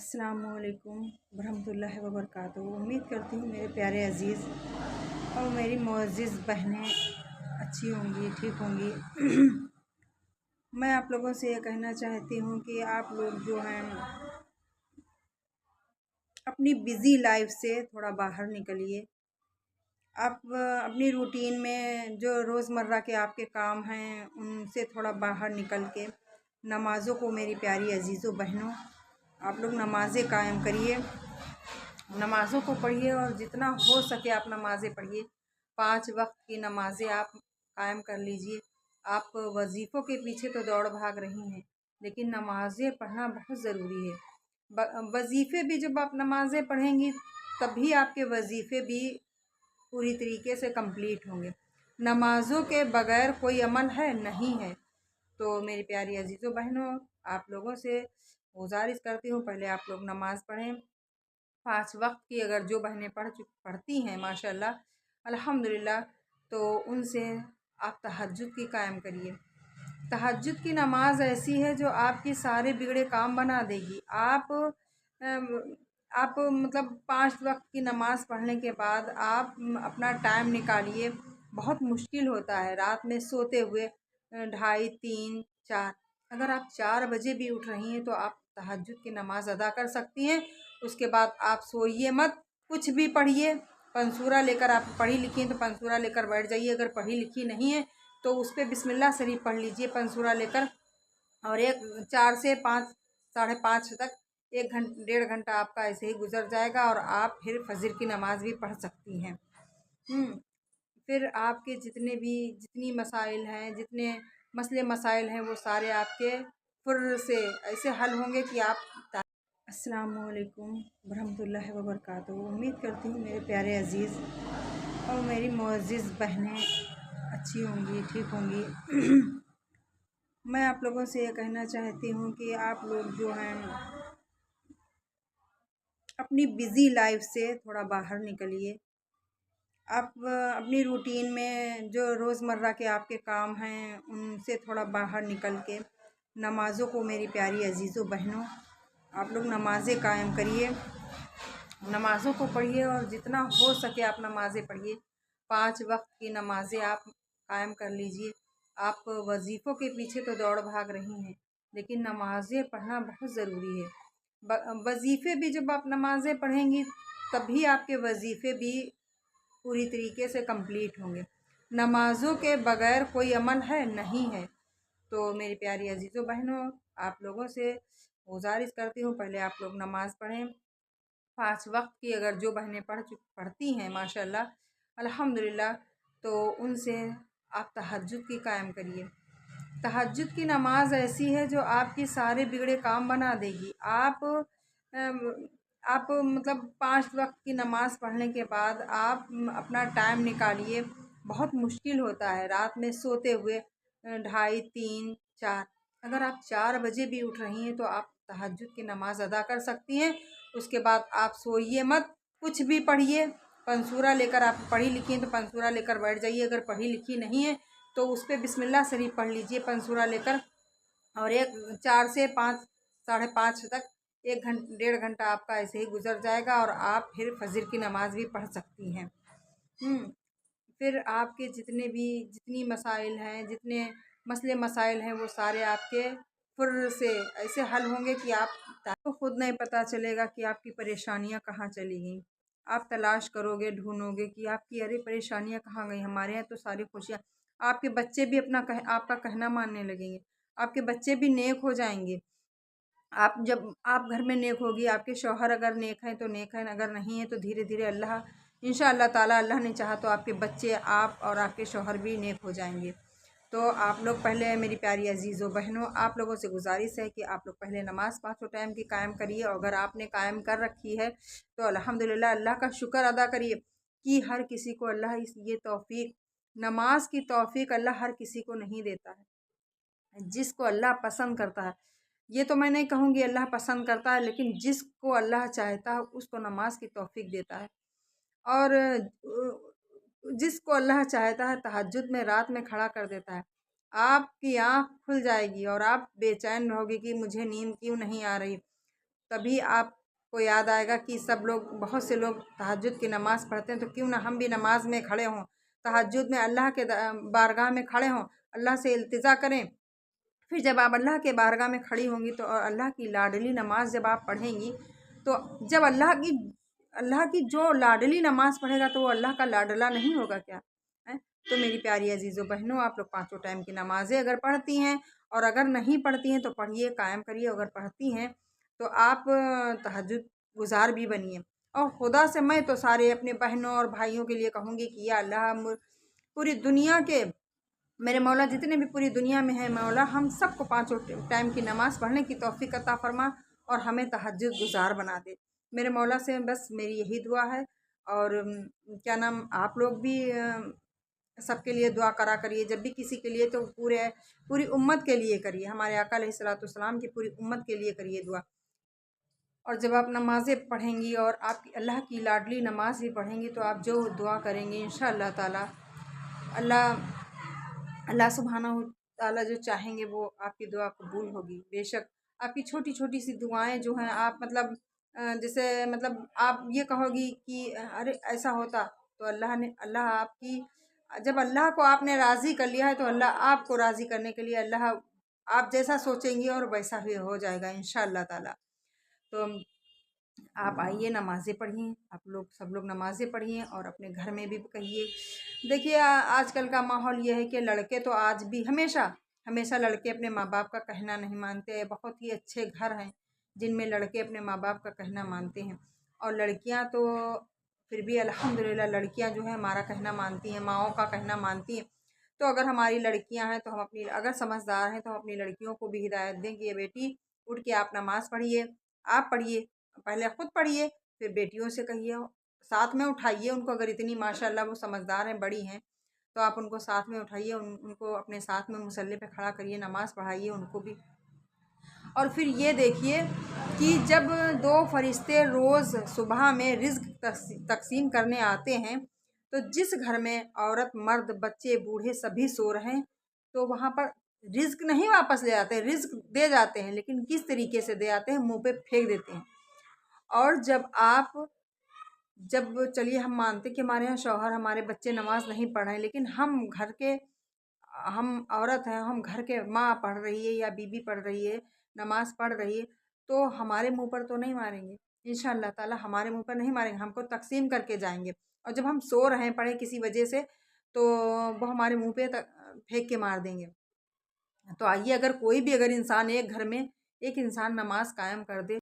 अस्सलाम वालेकुम वरहमतुल्लाहि वबरकातुहू। उम्मीद करती हूँ मेरे प्यारे अज़ीज़ और मेरी मुअज़्ज़िज़ बहनें अच्छी होंगी, ठीक होंगी। मैं आप लोगों से ये कहना चाहती हूँ कि आप लोग जो हैं अपनी बिज़ी लाइफ से थोड़ा बाहर निकलिए। आप अपनी रूटीन में जो रोज़मर्रा के आपके काम हैं उनसे थोड़ा बाहर निकल के नमाज़ों को, मेरी प्यारी अज़ीज़ों बहनों, आप लोग नमाज़ें कायम करिए, नमाज़ों को पढ़िए और जितना हो सके आप नमाज़ें पढ़िए। 5 वक्त की नमाज़ें आप कायम कर लीजिए। आप वज़ीफ़ों के पीछे तो दौड़ भाग रही हैं, लेकिन नमाज़ें पढ़ना बहुत ज़रूरी है। वज़ीफ़े भी जब आप नमाज़ें पढ़ेंगी तभी आपके वज़ीफ़े भी पूरी तरीके से कंप्लीट होंगे। नमाज़ों के बगैर कोई अमल है नहीं है। तो मेरी प्यारी अजीज़ों बहनों, आप लोगों से गुजारिश करती हूँ, पहले आप लोग नमाज़ पढ़ें। 5 वक्त की अगर जो बहनें पढ़ती हैं माशाल्लाह अल्हम्दुलिल्लाह, तो उनसे आप तहज्जुद की कायम करिए। तहज्जुद की नमाज ऐसी है जो आपके सारे बिगड़े काम बना देगी। आप मतलब 5 वक्त की नमाज़ पढ़ने के बाद आप अपना टाइम निकालिए। बहुत मुश्किल होता है रात में सोते हुए 2:30, 3, 4, अगर आप 4 बजे भी उठ रही हैं तो आप तहज्जुद की नमाज़ अदा कर सकती हैं। उसके बाद आप सोइए मत, कुछ भी पढ़िए। पंसूरा लेकर, आप पढ़ी लिखी हैं तो पंसूरा लेकर बैठ जाइए। अगर पढ़ी लिखी नहीं है तो उस पर बिस्मिल्लाह शरीफ पढ़ लीजिए पंसूरा लेकर, और 4 से 5, 5:30 तक 1-1.5 घंटा आपका ऐसे ही गुजर जाएगा और आप फिर फजर की नमाज़ भी पढ़ सकती हैं। फिर आपके जितनी मसाइल हैं, जितने मसले मसाइल हैं, वो सारे आपके फुर्र से ऐसे हल होंगे कि आप। अस्सलाम वालेकुम वरहमतुल्लाहि वबरकातुहू। उम्मीद करती हूँ मेरे प्यारे अज़ीज़ और मेरी मुअज़्ज़िज़ बहनें अच्छी होंगी, ठीक होंगी। मैं आप लोगों से ये कहना चाहती हूँ कि आप लोग जो हैं अपनी बिज़ी लाइफ से थोड़ा बाहर निकलिए। आप अपनी रूटीन में जो रोज़मर्रा के आपके काम हैं उनसे थोड़ा बाहर निकल के नमाज़ों को, मेरी प्यारी अज़ीज़ों बहनों, आप लोग नमाज़ें कायम करिए, नमाज़ों को पढ़िए और जितना हो सके आप नमाज़ें पढ़िए। 5 वक्त की नमाज़ें आप कायम कर लीजिए। आप वज़ीफ़ों के पीछे तो दौड़ भाग रही हैं, लेकिन नमाज़ें पढ़ना बहुत ज़रूरी है। वज़ीफ़े भी जब आप नमाज़ें पढ़ेंगी तभी आपके वज़ीफ़े भी पूरी तरीके से कंप्लीट होंगे। नमाज़ों के बगैर कोई अमल है नहीं है। तो मेरी प्यारी अजीज़ों बहनों, आप लोगों से गुजारिश करती हूँ, पहले आप लोग नमाज़ पढ़ें। 5 वक्त की अगर जो बहनें पढ़ती हैं माशाल्लाह अल्हम्दुलिल्लाह, तो उनसे आप तहज्जुद की कायम करिए। तहज्जुद की नमाज ऐसी है जो आपके सारे बिगड़े काम बना देगी। आप मतलब 5 वक्त की नमाज़ पढ़ने के बाद आप अपना टाइम निकालिए। बहुत मुश्किल होता है रात में सोते हुए 2:30, 3, 4, अगर आप 4 बजे भी उठ रही हैं तो आप तहज्जुद की नमाज़ अदा कर सकती हैं। उसके बाद आप सोइए मत, कुछ भी पढ़िए। पंसूरा लेकर, आप पढ़ी लिखी हैं तो पंसूरा लेकर बैठ जाइए। अगर पढ़ी लिखी नहीं है तो उस पर बिस्मिल्लाह शरीफ पढ़ लीजिए पंसूरा लेकर, और 4 से 5, 5:30 तक 1-1.5 घंटा आपका ऐसे ही गुजर जाएगा और आप फिर फजर की नमाज़ भी पढ़ सकती हैं। फिर आपके जितनी मसाइल हैं, जितने मसले मसाइल हैं, वो सारे आपके फुर्र से ऐसे हल होंगे कि आपको खुद नहीं पता चलेगा कि आपकी परेशानियां कहाँ चली गईं। आप तलाश करोगे, ढूंढोगे कि आपकी अरे परेशानियां कहाँ गई, हमारे यहाँ तो सारी खुशियाँ। आपके बच्चे भी आपका कहना मानने लगेंगे, आपके बच्चे भी नेक हो जाएंगे। जब आप घर में नेक होगी, आपके शौहर अगर नेक हैं तो नेक हैं, अगर नहीं है तो धीरे धीरे इंशाअल्लाह ताला, अल्लाह ने चाहा तो आपके बच्चे, आप और आपके शौहर भी नेक हो जाएंगे। तो आप लोग पहले, मेरी प्यारी अजीज़ों बहनों, आप लोगों से गुजारिश है कि आप लोग पहले नमाज़ 5 टाइम की कायम करिए, और अगर आपने कायम कर रखी है तो अल्हम्दुलिल्लाह, अल्लाह का शुक्र अदा करिए कि हर किसी को अल्लाह ये तौफीक, नमाज की तौफीक अल्लाह हर किसी को नहीं देता है। जिसको अल्लाह पसंद करता है, ये तो मैं नहीं कहूँगी अल्लाह पसंद करता है, लेकिन जिसको अल्लाह चाहता है उसको नमाज की तौफीक देता है। और जिसको अल्लाह चाहता है तहज्जुद में रात में खड़ा कर देता है। आपकी आँख खुल जाएगी और आप बेचैन रहोगे कि मुझे नींद क्यों नहीं आ रही। तभी आपको याद आएगा कि सब लोग, बहुत से लोग तहज्जुद की नमाज़ पढ़ते हैं, तो क्यों ना हम भी नमाज में खड़े हों, तहज्जुद में अल्लाह के बारगाह में खड़े हों, अल्लाह से इल्तिजा करें। फिर जब आप अल्लाह के बारगाह में खड़ी होंगी तो और अल्लाह की लाडली नमाज जब आप पढ़ेंगी, तो जब अल्लाह की जो लाडली नमाज पढ़ेगा तो वो अल्लाह का लाडला नहीं होगा क्या है? तो मेरी प्यारी अजीज़ों बहनों, आप लोग पाँचों टाइम की नमाज़ें अगर पढ़ती हैं, और अगर नहीं पढ़ती हैं तो पढ़िए, कायम करिए। अगर पढ़ती हैं तो आप तहज्जुद गुज़ार भी बनिए। और खुदा से मैं तो सारे अपने बहनों और भाइयों के लिए कहूँगी कि या अल्लाह, पूरी दुनिया के मेरे मौला जितने भी पूरी दुनिया में हैं, मौला हम सबको पाँचों टाइम की नमाज़ पढ़ने की तौफ़ीक अता फरमा और हमें तहज्जुद गुज़ार बना दे। मेरे मौला से बस मेरी यही दुआ है। और क्या नाम, आप लोग भी सबके लिए दुआ करा करिए। जब भी किसी के लिए तो पूरी उम्मत के लिए करिए, हमारे आका अलैहिस्सलातु वस्सलाम की पूरी उम्मत के लिए करिए दुआ। और जब आप नमाज़ें पढ़ेंगी और आप अल्लाह की लाडली नमाज भी पढ़ेंगी, तो आप जो दुआ करेंगे इंशाअल्लाह ताला अल्लाह अल्लाह सुब्हानहू ताला जो चाहेंगे वो आपकी दुआ कबूल होगी। बेशक आपकी छोटी छोटी सी दुआएं जो हैं, आप मतलब जैसे मतलब आप ये कहोगी कि अरे ऐसा होता, तो अल्लाह आपकी, जब अल्लाह को आपने राज़ी कर लिया है तो अल्लाह आपको राज़ी करने के लिए, अल्लाह आप जैसा सोचेंगी और वैसा ही हो जाएगा इंशाअल्लाह ताला। तो आप आइए, नमाज़ें पढ़िए, आप लोग सब लोग नमाज़ें पढ़िए और अपने घर में भी कहिए। देखिए आजकल का माहौल ये है कि लड़के तो आज भी हमेशा हमेशा लड़के अपने माँ बाप का कहना नहीं मानते हैं। बहुत ही अच्छे घर हैं जिनमें लड़के अपने माँ बाप का कहना मानते हैं, और लड़कियां तो फिर भी अल्हम्दुलिल्लाह, लड़कियां जो है हमारा कहना मानती हैं, माँओं का कहना मानती हैं। तो अगर हमारी लड़कियां हैं तो हम अपनी, अगर समझदार हैं तो हम अपनी लड़कियों को भी हिदायत दें कि ये बेटी, उठ के आप नमाज़ पढ़िए, आप पढ़िए, पहले खुद पढ़िए, फिर बेटियों से कहिए, साथ में उठाइए उनको। अगर इतनी माशाल्लाह वो समझदार हैं, बड़ी हैं, तो आप उनको साथ में उठाइए, उनको अपने साथ में मुसल्ले पे खड़ा करिए, नमाज़ पढ़ाइए उनको भी। और फिर ये देखिए कि जब दो फरिश्ते रोज़ सुबह में रिज़्क तक़सीम करने आते हैं, तो जिस घर में औरत, मर्द, बच्चे, बूढ़े सभी सो रहे हैं, तो वहाँ पर रिज़्क नहीं वापस ले आते, रिज़्क दे जाते हैं, लेकिन किस तरीके से दे आते हैं, मुँह पे फेंक देते हैं। और जब चलिए हम मानते कि हमारे यहाँ शौहर, हमारे बच्चे नमाज नहीं पढ़ रहे हैं, लेकिन हम औरत हैं, हम घर के, माँ पढ़ रही है या बीबी पढ़ रही है, नमाज पढ़ रही है, तो हमारे मुंह पर तो नहीं मारेंगे इंशाअल्लाह ताला, हमारे मुंह पर नहीं मारेंगे, हमको तकसीम करके जाएंगे। और जब हम सो रहे हैं पढ़े किसी वजह से, तो वो हमारे मुंह पे फेंक के मार देंगे। तो आइए, अगर कोई भी, अगर इंसान एक घर में एक इंसान नमाज कायम कर दे